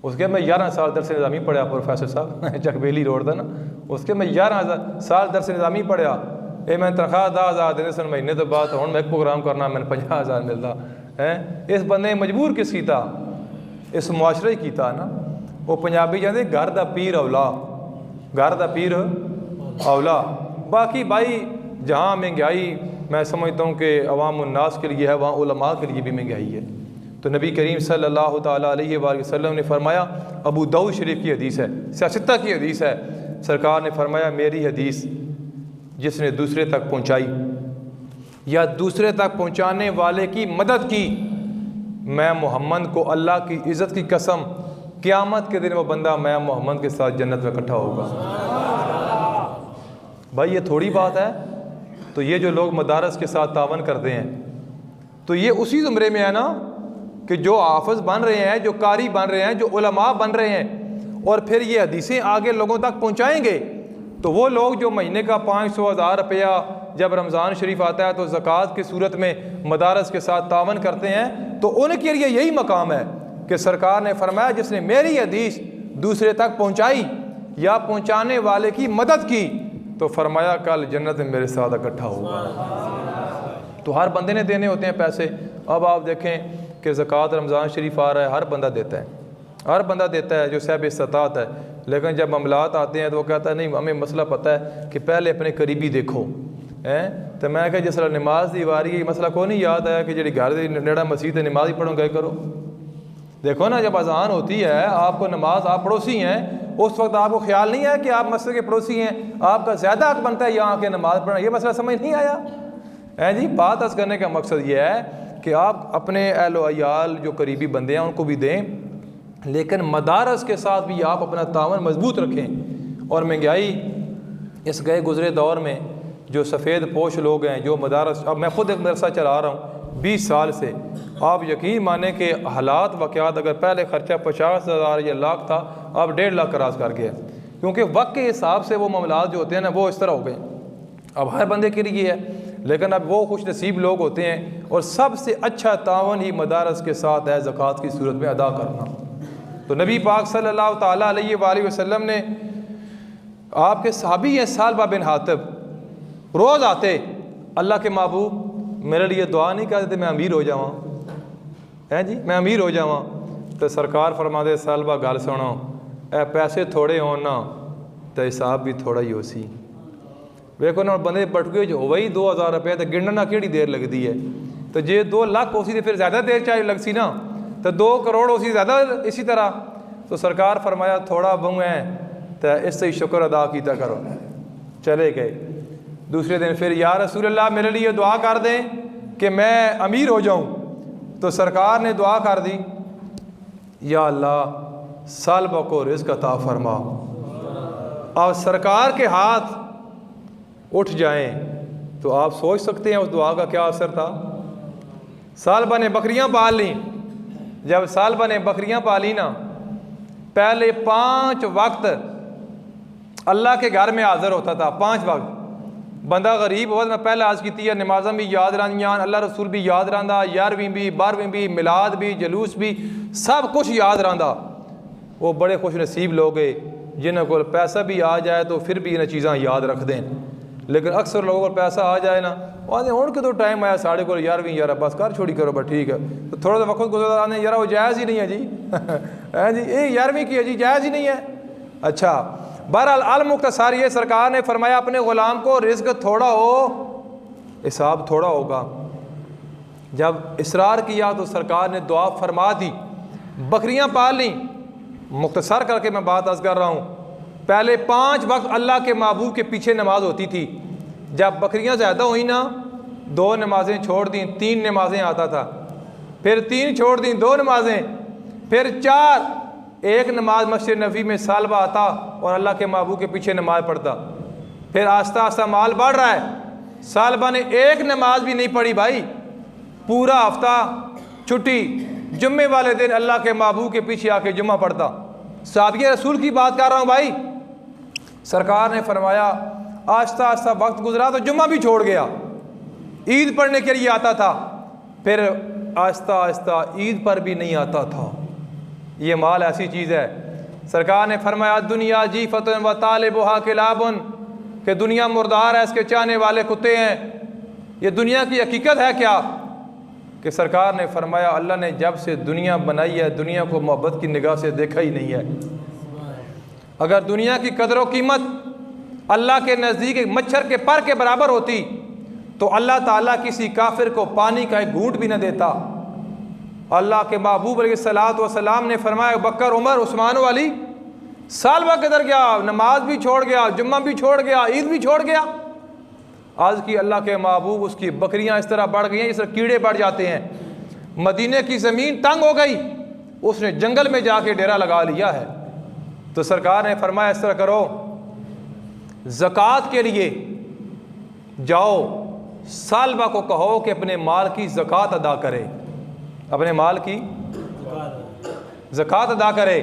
उसके मैं 11 साल दरस निज़ामी पढ़ा प्रोफेसर साहब चकबेली रोड था ना, उसके मैं 11 साल दरस निज़ामी पढ़ा। ये मैं तनख्वाह 10,000 देने सन महीने तो बाद हूँ मैं प्रोग्राम करना मैंने 50,000 मिलता है। इस बंदे मजबूर किस कीता, इस मुआशरे कीता ना। वो पंजाबी कहते घर दा पीर औला, घर दा पीर औला। बाकी भाई जहाँ महंगाई मैं समझता हूँ कि अवाम उन्नास के लिए है, वहाँ उलमा के लिए भी महंगाई है। तो नबी करीम सल्लल्लाहु ताला अलैहि वसल्लम ने फरमाया, अबू दाऊद शरीफ की हदीस है, सियासत्ता की हदीस है, सरकार ने फरमाया मेरी हदीस जिसने दूसरे तक पहुँचाई या दूसरे तक पहुँचाने वाले की मदद की, मैं मोहम्मद को अल्लाह की इज़्ज़त की कसम क़यामत के दिन वो बंदा मैं मोहम्मद के साथ जन्नत में इकट्ठा होगा। भाई ये थोड़ी बात है। तो ये जो लोग मदारस के साथ तावन करते हैं तो ये उसी ज़ुमरे में है ना कि जो हाफ़िज़ बन रहे हैं, जो कारी बन रहे हैं, जो उलमा बन रहे हैं और फिर ये हदीसें आगे लोगों तक पहुँचाएँगे। तो वो लोग जो महीने का 500,000 रुपया जब रमज़ान शरीफ आता है तो ज़कात की सूरत में मदारस के साथ तावन करते हैं, तो उनके लिए यही मकाम है कि सरकार ने फरमाया जिसने मेरी हदीस दूसरे तक पहुँचाई या पहुँचाने वाले की मदद की तो फरमाया कल जन्नत में मेरे साथ इकट्ठा होगा। तो हर बंदे ने देने होते हैं पैसे। अब आप देखें कि ज़कात रमज़ान शरीफ आ रहा है, हर बंदा देता है, हर बंदा देता है जो साहिब इस्तात है। लेकिन जब मामलात आते हैं तो वो कहता है नहीं हमें मसला पता है कि पहले अपने करीबी देखो हैं। तो मैं क्या जिस नमाज की वारी है मसला को नहीं याद आया कि जी घर नेड़ा मस्जिद है नमाज ही पढ़ो गए करो। देखो ना जब अजान होती है आपको नमाज, आप पड़ोसी हैं, उस वक्त आपको ख्याल नहीं है कि आप मस्जिद के पड़ोसी हैं, आपका ज़्यादा हक बनता है यहाँ के नमाज़ पढ़ना। ये मसला समझ नहीं आया है जी। बात अर्ज़ करने का मकसद ये है कि आप अपने अहलो अयाल जो करीबी बंदे हैं उनको भी दें, लेकिन मदारस के साथ भी आप अपना तावन मजबूत रखें। और महंगाई इस गए गुज़रे दौर में जो सफ़ेद पोश लोग हैं, जो मदारस, अब मैं ख़ुद एक मदरसा चला रहा हूँ 20 साल से, आप यकीन माने कि हालात वाक़यात अगर पहले ख़र्चा 50,000 या लाख था, अब 1.5 लाख क्रॉस कर गया। क्योंकि वक्त के हिसाब से वो मामलात जो होते हैं ना वो इस तरह हो गए। अब हर बंदे के लिए है, लेकिन अब वो खुश नसीब लोग होते हैं। और सबसे अच्छा तावन ही मदारस के साथ है ज़कात की सूरत में अदा करना। तो नबी पाक सल्लल्लाहु ताला अलैहि वसल्लम ने, आपके सहाबी हैं सालबा बिन हातिब, रोज़ आते अल्लाह के महबूब मेरे लिए दुआ नहीं करते मैं अमीर हो जावा है जी, मैं अमीर हो जावा। तो सरकार फरमाते सालबा गल सुनो, ए पैसे थोड़े हो ना तो हिसाब भी थोड़ा ही हो सी। वेखो ना बंदे पटके जो वही 2,000 रुपये तो गिनना केड़ी देर लगती है। तो जे 2 लाख हो सी तो फिर ज़्यादा देर चाहिए लग सी ना, तो 2 करोड़ हो सी ज़्यादा इसी तरह। तो सरकार फरमाया थोड़ा बहु है तो इससे ही शुक्र अदा किया करो। चले गए। दूसरे दिन फिर या रसूल अल्लाह मेरे लिए दुआ कर दें कि मैं अमीर हो जाऊं। तो सरकार ने दुआ कर दी, या अल्लाह सालबा को रिज़्क़ अता फरमा। अब सरकार के हाथ उठ जाएं तो आप सोच सकते हैं उस दुआ का क्या असर था। सालबा ने बकरियां पाल ली। जब सालबा ने बकरियां पाली ना, पहले 5 वक्त अल्लाह के घर में हाज़िर होता था। 5 वक्त बंदा गरीब हो, मैं पहले आज की है नमाज़ा भी याद रहियां, अल्लाह रसूल भी याद रहा, 11वीं भी 12वीं भी, मिलाद भी, जलूस भी, सब कुछ याद रहा। वो बड़े खुश नसीब लोग है जिन्हों को पैसा भी आ जाए तो फिर भी इन्हें चीज़ां याद रख दें। लेकिन अक्सर लोगों को पैसा आ जाए ना, आते हूँ कि तो टाइम आया साढ़े को 11वीं यार बस कर छोड़ी करो बस ठीक है। तो थोड़ा सा वक्त गुजरा आने यार वो जायज़ ही नहीं है जी है जी, ये 11वीं की है जी, जायज़ ही नहीं है। अच्छा बहरहाल अल मुख्तसर ये सरकार ने फरमाया अपने ग़ुलाम को रिज़्क़ थोड़ा हो हिसाब थोड़ा होगा। जब इसरार किया तो सरकार ने दुआ फरमा दी, बकरियां पाल ली। मुख्तसर करके मैं बात अर्ज़ कर रहा हूँ, पहले 5 वक्त अल्लाह के महबूब के पीछे नमाज होती थी। जब बकरियां ज़्यादा हुई ना, 2 नमाजें छोड़ दी, 3 नमाजें आता था, फिर 3 छोड़ दी, 2 नमाजें, फिर 4, 1 नमाज मस्जिद नबी में सालबा आता और अल्लाह के महबूब के पीछे नमाज पढ़ता। फिर आस्ता आस्ता माल बढ़ रहा है। सालबा ने 1 नमाज भी नहीं पढ़ी भाई, पूरा हफ्ता छुट्टी, जुम्मे वाले दिन अल्लाह के महबूब के पीछे आके जुम्मा पढ़ता। साहबिया रसूल की बात कर रहा हूँ भाई। सरकार ने फरमाया आस्ता आस्ता वक्त गुजरा तो जुम्मा भी छोड़ गया, ईद पढ़ने के लिए आता था, फिर आस्ता आस्ता ईद पर भी नहीं आता था। ये माल ऐसी चीज़ है। सरकार ने फरमाया दुनिया जी फ़तन व तालिबुहा किलाबुन, कि दुनिया मुर्दार है, इसके चाहने वाले कुत्ते हैं। ये दुनिया की हकीकत है क्या? कि सरकार ने फरमाया अल्लाह ने जब से दुनिया बनाई है दुनिया को मोहब्बत की निगाह से देखा ही नहीं है। अगर दुनिया की कदर व कीमत अल्लाह के नज़दीक मच्छर के पर के बराबर होती तो अल्लाह ताला किसी काफिर को पानी का एक घूंट भी न देता। अल्लाह के महबूब अलैहिस्सलातु वस्सलाम ने फरमाया बकर, उमर, उस्मान वाली साल भर किधर गया? नमाज भी छोड़ गया, जुम्मा भी छोड़ गया, ईद भी छोड़ गया। आज की अल्लाह के महबूब उसकी बकरियां इस तरह बढ़ गई हैं, इस तरह कीड़े बढ़ जाते हैं। मदीने की ज़मीन तंग हो गई, उसने जंगल में जाके डेरा लगा लिया है। तो सरकार ने फरमाया इस तरह करो, ज़कात के लिए जाओ, सालबा को कहो कि अपने माल की ज़कात अदा करे, अपने माल की ज़कात अदा करे।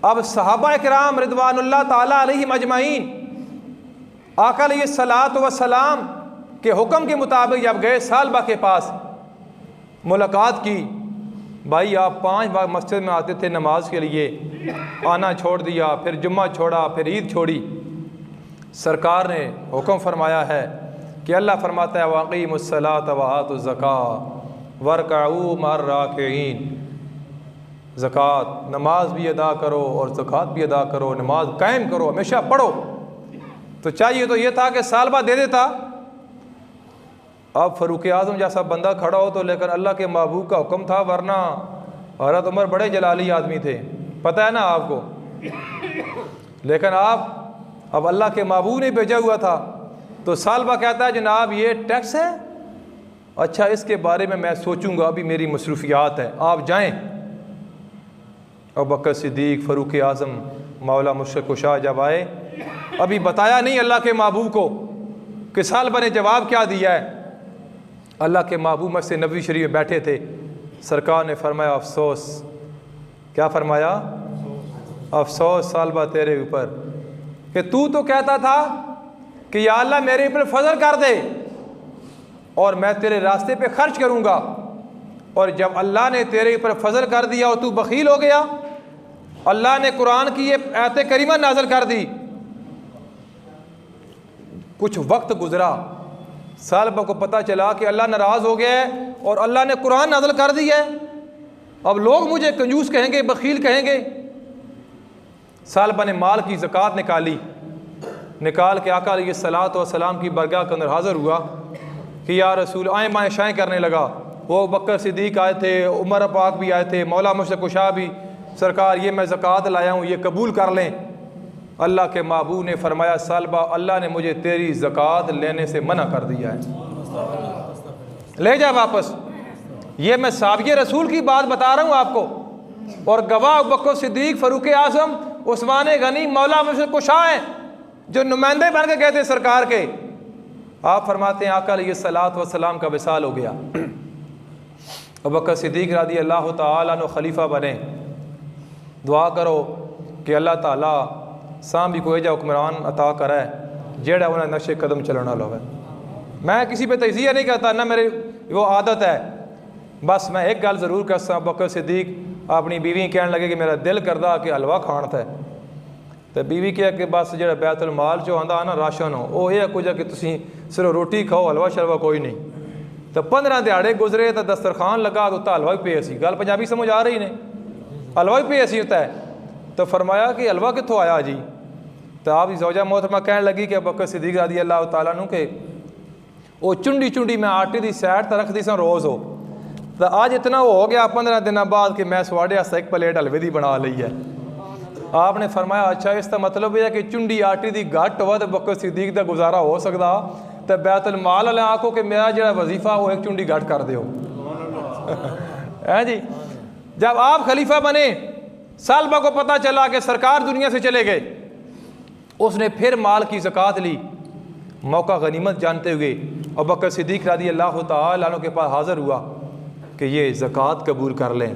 अब सहाबा किराम रिदवानुल्लाह ताला अलैहिम अजमाइन आका अलैहिस्सलातु वस्सलाम के हुक्म के मुताबिक जब गए सालबा के पास, मुलाकात की। भाई आप 5 बार मस्जिद में आते थे नमाज के लिए, आना छोड़ दिया, फिर जुम्मा छोड़ा, फिर ईद छोड़ी। सरकार ने हुक्म फरमाया है कि अल्लाह फरमाता है वाक़ीमुस्सलात व आतुज़ ज़कात वरकऊ मअर राकिईन, ज़कात नमाज भी अदा करो और ज़कात भी अदा करो, नमाज कायम करो, हमेशा पढ़ो। तो चाहिए तो ये था कि सालबा दे देता। अब फ़ारूक आज़म जैसा बंदा खड़ा हो तो, लेकिन अल्लाह के महबूब का हुक्म था, वरना हज़रत उमर बड़े जलाली आदमी थे, पता है ना आपको। लेकिन आप अब अल्लाह के महबूब ने भेजा हुआ था। तो सालबा कहता है जनाब ये टैक्स है, अच्छा इसके बारे में मैं सोचूंगा, अभी मेरी मसरूफियात है, आप जाएं। अबू बकर सिद्दीक़, फ़ारूक आज़म, मौला मुशफ़िक़ कुशा जब आए, अभी बताया नहीं अल्लाह के महबूब को कि सालबा ने जवाब क्या दिया है। अल्लाह के महबूब मस्जिद नबवी शरीफ में बैठे थे। सरकार ने फरमाया अफसोस, क्या फरमाया? अफसोस सालबा तेरे ऊपर कि तू तो कहता था कि या अल्लाह मेरे ऊपर फजल कर दे और मैं तेरे रास्ते पे खर्च करूँगा, और जब अल्लाह ने तेरे ऊपर फजल कर दिया और तू बखील हो गया, अल्लाह ने कुरान की ये आयत करीमा नाज़िल कर दी। कुछ वक्त गुजरा, सालबा को पता चला कि अल्लाह नाराज़ हो गया है और अल्लाह ने कुरान नाज़िल कर दिया है, अब लोग मुझे कंजूस कहेंगे, बखील कहेंगे। सालबा ने माल की ज़कात निकाली, निकाल के आका अलैहिस्सलातु वस्सलाम की बरगाह के अंदर हाज़िर हुआ कि या रसूल, आए बाएँ शाएँ करने लगा। वो बकर सिद्दीक़ आए थे, उमर पाक भी आए थे, मौला मुशफ़िक़ कुशा भी, सरकार ये मैं ज़कात लाया हूँ, ये कबूल कर लें। अल्लाह के महबूब ने फरमाया सालबा अल्लाह ने मुझे तेरी ज़कात लेने से मना कर दिया है, ले जा वापस। ये मैं साबिक़ रसूल की बात बता रहा हूँ आपको, और गवाह अबू बकर सिद्दीक़, फ़ारूक आज़म, उस्मान गनी, मौला मुशफ़िक़ कुशा हैं जो नुमाइंदे बन के गए थे सरकार के। आप फरमाते हैं आका अलैहिस्सलातु वस्सलाम का विसाल हो गया। अबू बकर सिद्दीक़ रज़ी अल्लाह तआला अन्हु खलीफा बने। दुआ करो कि अल्लाह ताला सां भी कोई जा हुक्मरान अता करे जेड़ा उन्हें नक्शे कदम चलना होवे। मैं किसी पे तज़िया नहीं करता, ना मेरी वो आदत है, बस मैं एक गल ज़रूर करसा। अबू बकर सिद्दीक़ अपनी बीवी कहने लगे कि मेरा दिल करदा कि हलवा खाण था, तो बीवी कहा कि बस जो बैतुल माल चो आंदा ना राशन हो, वो ये कुछ कि तुसीं सिर्फ रोटी खाओ, हलवा शलवा कोई नहीं। तो 15 दिहाड़े गुजरे तो दस्तरखान लगा तो उत्ता हलवा भी पे सी। गल पंजाबी समझ आ रही ने, हलवा भी पे सी उत्ता है। तो फरमाया कि हलवा कित्थों आया जी? तो आप ज़ौजा मोहतरमा कहने लगी कि अबू बकर सिद्दीक़ रज़ी अल्लाह तआला अन्हु के वो चुंडी चुंडी मैं आटे की सैड तो रखती सा रोज़ हो, तो आज इतना हो गया 15 दिन बाद कि मैं स्वाड़े आस्ते एक प्लेट हलवे की बना ली है। आपने फरमाया अच्छा इसका मतलब यह है कि चुंडी आटे की घट हो तो बकर सिद्दीक़ का गुजारा हो सकता, तो बैतुल माल वाले आखो कि मेरा जो वजीफा वो एक चुंडी घट कर दो है जी। जब आप खलीफा बने, सालबा को पता चला कि सरकार दुनिया से चले गए, उसने फिर माल की ज़कात ली, मौका गनीमत जानते हुए अबू बकर सिद्दीक़ रज़ी अल्लाह तआला अन्हु के पास हाज़िर हुआ कि ये ज़कात कबूल कर लें।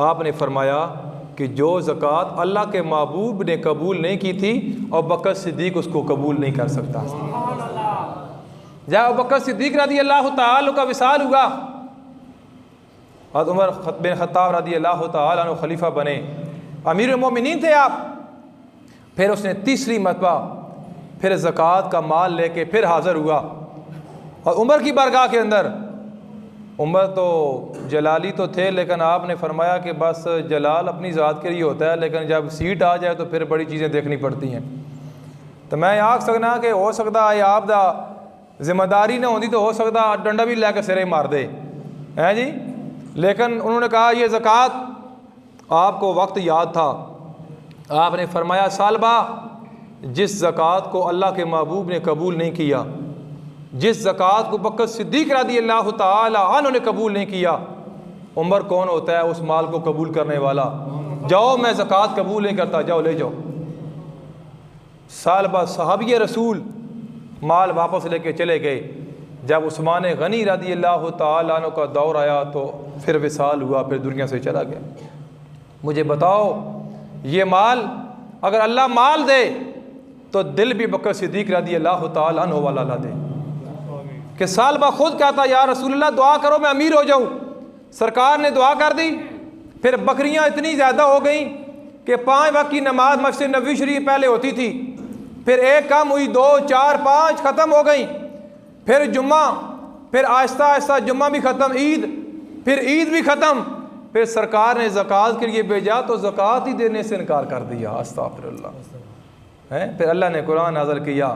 आपने फरमाया कि जो ज़कात अल्लाह के महबूब ने कबूल नहीं की थी, अबू बकर सिद्दीक़ उसको कबूल नहीं कर सकता। जब अबू बकर सिद्दीक़ रज़ी अल्लाह तआला का विसाल हुआ, हज़रत उमर बिन खत्ताब रज़ी अल्लाह तआला अन्हु खलीफा बने, अमीरुल मोमिनीन थे आप। फिर उसने तीसरी मरतबा फिर ज़कात का माल लेके फिर हाज़िर हुआ और उमर की बारगाह के अंदर। उमर तो जलाली तो थे, लेकिन आपने फरमाया कि बस जलाल अपनी ज़ात के लिए होता है, लेकिन जब सीट आ जाए तो फिर बड़ी चीज़ें देखनी पड़ती हैं। तो मैं आख सकना कि हो सकता है आप दा जिम्मेदारी ना होती तो हो सकता डंडा भी लैके सिरे मार दे, हैं जी। लेकिन उन्होंने कहा ये ज़कात, आपको वक्त याद था, आपने फरमाया सालबा, जिस ज़कात को अल्लाह के महबूब ने कबूल नहीं किया, जिस ज़कात को बकर सिद्दीक़ रज़ियल्लाहु तआला अन्हु ने कबूल नहीं किया, उमर कौन होता है उस माल को कबूल करने वाला? जाओ, मैं ज़कात कबूल नहीं करता, जाओ ले जाओ। सालबा सहाबी रसूल माल वापस लेके चले गए। जब उस्मान गनी रज़ियल्लाहु तआला अन्हु का दौर आया तो फिर विसाल हुआ, फिर दुनिया से चला गया। मुझे बताओ, ये माल अगर अल्लाह माल दे तो दिल भी बकर सिद्दीक़ रज़ियल्लाहु तआला अन्हु वाला ला दे। कि सालबा खुद कहता, या रसूलल्लाह दुआ करो मैं अमीर हो जाऊं। सरकार ने दुआ कर दी। फिर बकरियां इतनी ज़्यादा हो गई कि 5 वक्त की नमाज मस्जिद नबवी शरीफ पहले होती थी, फिर एक कम हुई, 2, 4, 5 ख़त्म हो गई। फिर जुम्मा, फिर आहिस्ता आहिस्ता जुम्मा भी ख़त्म, ईद, फिर ईद भी ख़त्म। फिर सरकार ने ज़कात के लिए भेजा तो ज़कात ही देने से इनकार कर दिया। अस्तग़फिरुल्लाह। हैं, फिर अल्लाह ने कुरान नाज़िल किया,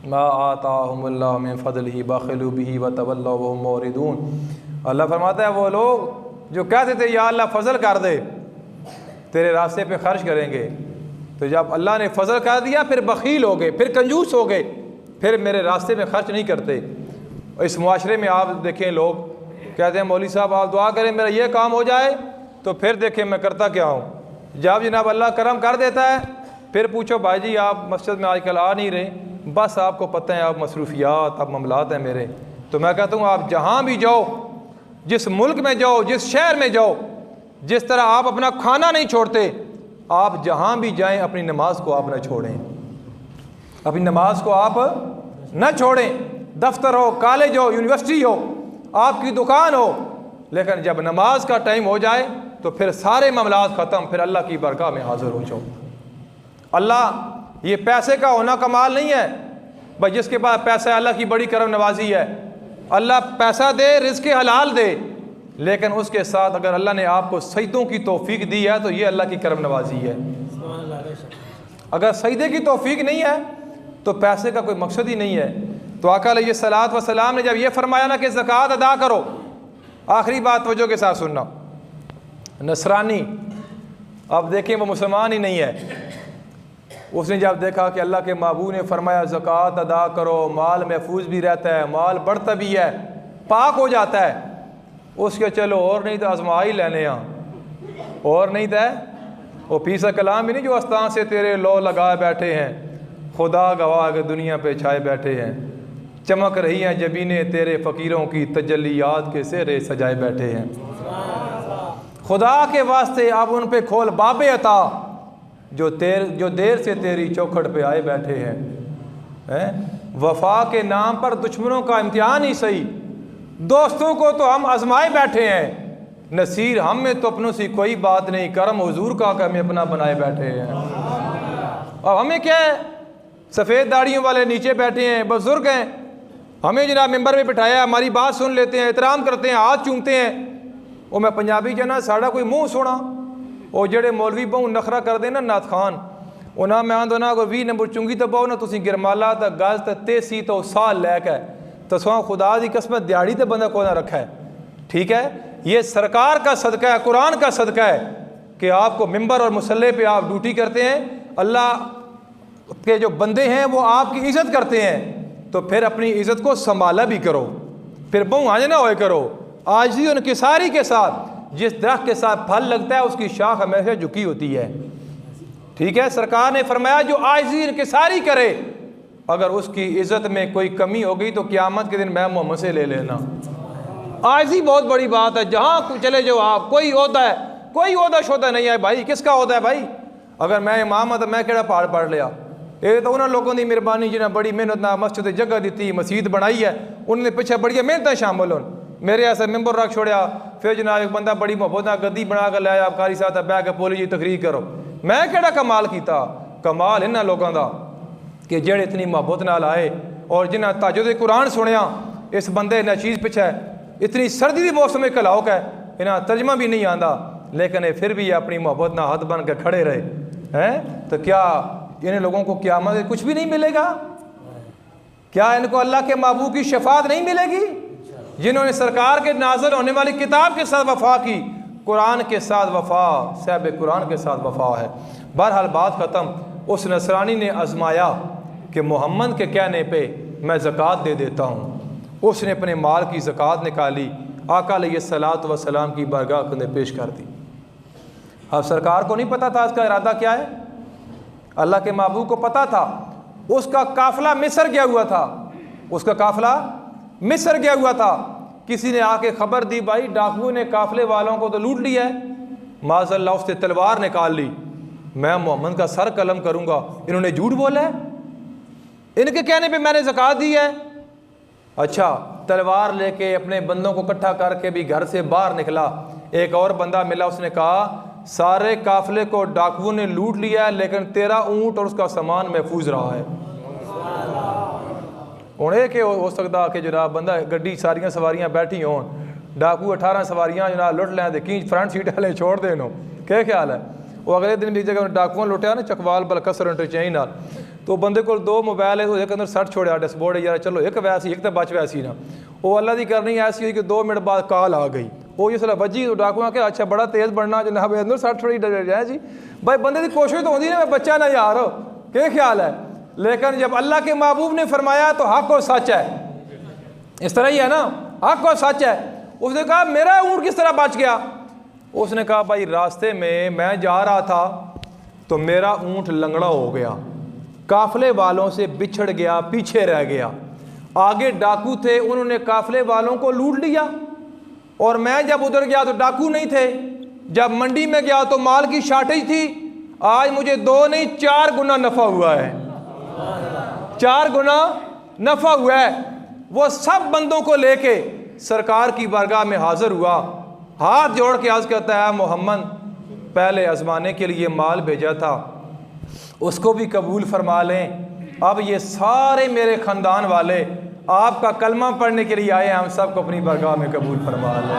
मा आताहुमुल्लाहु मिन फ़ज़लिही बख़िलू बिही व तवल्लव व हुम मुरिदून। अल्लाह फरमाता है वो लोग जो कहते थे या अल्लाह फ़ज़ल कर दे, तेरे रास्ते पे खर्च करेंगे, तो जब अल्लाह ने फ़ज़ल कर दिया फिर बख़ील हो गए, फिर कंजूस हो गए, फिर मेरे रास्ते में खर्च नहीं करते। इस मुआशरे में आप देखें, लोग कहते हैं मौलवी साहब आप दुआ करें मेरा ये काम हो जाए, तो फिर देखें मैं करता क्या हूँ। जब जनाब अल्लाह करम कर देता है फिर पूछो भाई जी आप मस्जिद में आजकल आ नहीं रहे, बस आपको पता है आप मसरूफियात, आप मामलात हैं मेरे। तो मैं कहता हूँ आप जहाँ भी जाओ, जिस मुल्क में जाओ, जिस शहर में जाओ, जिस तरह आप अपना खाना नहीं छोड़ते, आप जहाँ भी जाएं अपनी नमाज को आप न छोड़ें, अपनी नमाज को आप न छोड़ें। दफ्तर हो, कॉलेज हो, यूनिवर्सिटी हो, आपकी दुकान हो, लेकिन जब नमाज का टाइम हो जाए तो फिर सारे मामलात ख़त्म, फिर अल्लाह की बरगाह में हाज़िर हो जाओ। अल्लाह ये पैसे का होना कमाल नहीं है भाई, जिसके पास पैसा है अल्लाह की बड़ी करम नवाजी है। अल्लाह पैसा दे, रिज़्क़ हलाल दे, लेकिन उसके साथ अगर अल्लाह ने आपको सजदों की तौफीक दी है तो ये अल्लाह की करम नवाजी है। अगर सजदे की तौफीक नहीं है तो पैसे का कोई मकसद ही नहीं है। तो आका अलैहिस्सलात व सलाम ने जब ये फरमाया ना कि ज़कात अदा करो, आखिरी बात तवज्जो के साथ सुनना, नसरानी अब देखें वो मुसलमान ही नहीं है, उसने जब देखा कि अल्लाह के महबूब ने फरमाया ज़कात अदा करो, माल महफूज भी रहता है, माल बढ़ता भी है, पाक हो जाता है, उसके चलो और नहीं तो आजमा ही लेने यहाँ, और नहीं तो वो पीसा कलाम भी नहीं जो आस्तान से तेरे लो लगाए बैठे हैं, खुदा गवाह के दुनिया पे छाए बैठे हैं, चमक रही हैं जबीने तेरे फ़कीरों की, तजल्लियात के सेहरे सजाए बैठे हैं। खुदा के वास्ते अब उन पे खोल बाबे अता जो देर से तेरी चौखट पे आए बैठे हैं। वफा के नाम पर दुश्मनों का इम्तिहान ही सही, दोस्तों को तो हम आजमाए बैठे हैं, नसीर हम में तो अपनों से कोई बात नहीं, करम हुजूर का हमें अपना बनाए बैठे हैं। अब हमें क्या है, सफ़ेद दाढ़ियों वाले नीचे बैठे हैं, बुजुर्ग हैं, हमें जनाब मेंबर में बिठाया, हमारी बात सुन लेते हैं, एहतराम करते हैं, हाथ चूमते हैं। वो मैं पंजाबी जना साड़ा कोई मुँह सोना, वो जेड़े मौलवी बहु नखरा कर देना नाथ खान, उन्हें मैं आंदो ना अगर 20 नंबर चुंगी तो बहु ना तुसी गिरमाला तो गज तो तेसी तो साल लैके तो सौ खुदा की कसम दिहाड़ी तो बंदा को ना रखा है। ठीक है, ये सरकार का सदका है, कुरान का सदका है कि आपको मिंबर और मुसल्ले पे आप ड्यूटी करते हैं, अल्लाह के जो बंदे हैं वो आपकी इज़्ज़त करते हैं, तो फिर अपनी इज़्ज़त को संभाला भी करो, फिर बहु आज ना होए करो। आजिज़ी और किसारी के साथ, जिस दरख्त के साथ फल लगता है उसकी शाख हमेशा झुकी होती है। ठीक है, सरकार ने फरमाया जो आजिज़ी और किसारी करे, अगर उसकी इज़्ज़त में कोई कमी हो गई तो क़यामत के दिन मैं मोहम्मद से ले लेना। आजिज़ी बहुत बड़ी बात है, जहाँ चले जाओ आप, कोई ओहदा है, कोई ओहदा शोदा नहीं है भाई, किसका ओहदा है भाई? अगर मैं इमाम है तो मैं केड़ा पहाड़ पढ़ लिया, ये तो उन्होंने लोगों की मेहरबानी जिन्हें बड़ी मेहनत ना मस्जिद जगह दी, मसीत बनाई है, उन्होंने पीछे बड़ी मेहनत शामिल हो, मेरे ऐसा मैंबर रख छोड़िया, फिर जनाब एक बंदा बड़ी मोहब्बत नाल गद्दी बना के लाया कारी साहब बह के बोली जी तकरीर करो। मैं केड़ा कमाल किया? कमाल इन्हां लोगों का कि जेड़े इतनी मोहब्बत नाल आए और जिन्हें ताजुद कुरान सुनिया। इस बंदे ने चीज़ पिछे इतनी सर्दी की मौसम में कलाउक है, इन्हें तर्जमा भी नहीं आता, लेकिन ये फिर भी अपनी मोहब्बत ना हद बन के खड़े रहे हैं। तो क्या इन लोगों को क़यामत में कुछ भी नहीं मिलेगा? क्या इनको अल्लाह के महबूब की शफात नहीं मिलेगी? जिन्होंने सरकार के नाज़िल होने वाली किताब के साथ वफा की, कुरान के साथ वफा, साहिब कुरान के साथ वफा है। बहरहाल बात ख़त्म। उस नसरानी ने आजमाया कि मोहम्मद के कहने पे मैं ज़कात दे देता हूँ। उसने अपने माल की ज़कात निकाली, आका अलैहिस्सलात व सलाम की बारगाह के अंदर पेश कर दी। अब सरकार को नहीं पता था इसका इरादा क्या है, अल्लाह के महबूब को पता था। उसका काफ़िला मिस्र गया हुआ था, उसका काफ़िला मिस्र गया हुआ था। किसी ने आके खबर दी, भाई डाकुओं ने काफ़िले वालों को तो लूट लिया है। माज़अल्लाह उसने तलवार निकाल ली, मैं मोहम्मद का सर कलम करूँगा। इन्होंने झूठ बोला है, इनके कहने पे मैंने ज़कात दी है। अच्छा, तलवार लेके अपने बंदों को इकट्ठा करके भी घर से बाहर निकला। एक और बंदा मिला, उसने कहा सारे काफ़िले को डाकुओं ने लूट लिया है, लेकिन तेरा ऊँट और उसका सामान महफूज रहा है। हूँ ये हो सकता कि जनाब बंदा गड्डी सारियां सवारियां बैठी हो, डाकू 18 सवारियां जनाब लुट लें, की फ्रंट सीट वाले छोड़ देनो, क्या ख्याल है? वो अगले दिन भी जगह डाकुओं लुटिया ना चकवाल बलकसर इंटरचेंज नाल, तो बंदे को 2 मोबाइल है, एक अंदर 60 छोड़िया डैशबोर्ड यार, चलो एक वैसी एक तो बच वैसी ना। वो अल्लाह की करनी ऐसी हुई कि 2 मिनट बाद कॉल आ गई, वो जिसले बजी तो डाकुआ के अच्छा बड़ा तेज़ बनना जनाब अंदर 60 छोड़ी जाए जी। भाई बंदे की कोशिश तो होती ना, मैं बच्चा ना यार, क्या ख्याल है? लेकिन जब अल्लाह के महबूब ने फरमाया तो हक और सच है, इस तरह ही है ना, हक और सच है। उसने कहा मेरा ऊँट किस तरह बच गया? उसने कहा भाई रास्ते में मैं जा रहा था तो मेरा ऊँट लंगड़ा हो गया, काफ़िले वालों से बिछड़ गया, पीछे रह गया। आगे डाकू थे, उन्होंने काफ़िले वालों को लूट लिया, और मैं जब उधर गया तो डाकू नहीं थे। जब मंडी में गया तो माल की शार्टेज थी। आज मुझे 2 नहीं 4 गुना नफ़ा हुआ है, 4 गुना नफ़ा हुआ है। वो सब बंदों को लेके सरकार की बारगाह में हाजिर हुआ, हाथ जोड़ के आज कहता है मोहम्मद पहले आजमाने के लिए माल भेजा था, उसको भी कबूल फरमा लें। अब ये सारे मेरे ख़ानदान वाले आपका कलमा पढ़ने के लिए आए हैं, हम सबको अपनी बारगाह में कबूल फरमा लें।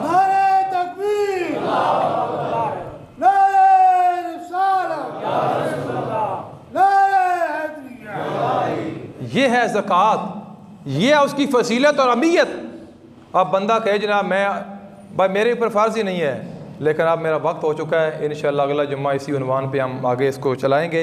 नारे तकबीर, नारे रिसालत, नारे हैदरिया। ये है ज़कात, ये है उसकी फजीलत और अहमियत। अब बंदा कहे जनाब मैं भाई मेरे ऊपर फ़र्ज़ ही नहीं है, लेकिन अब मेरा वक्त हो चुका है। इंशाअल्लाह अगला जुम्मा इसी उन्वान पे हम आगे इसको चलाएँगे।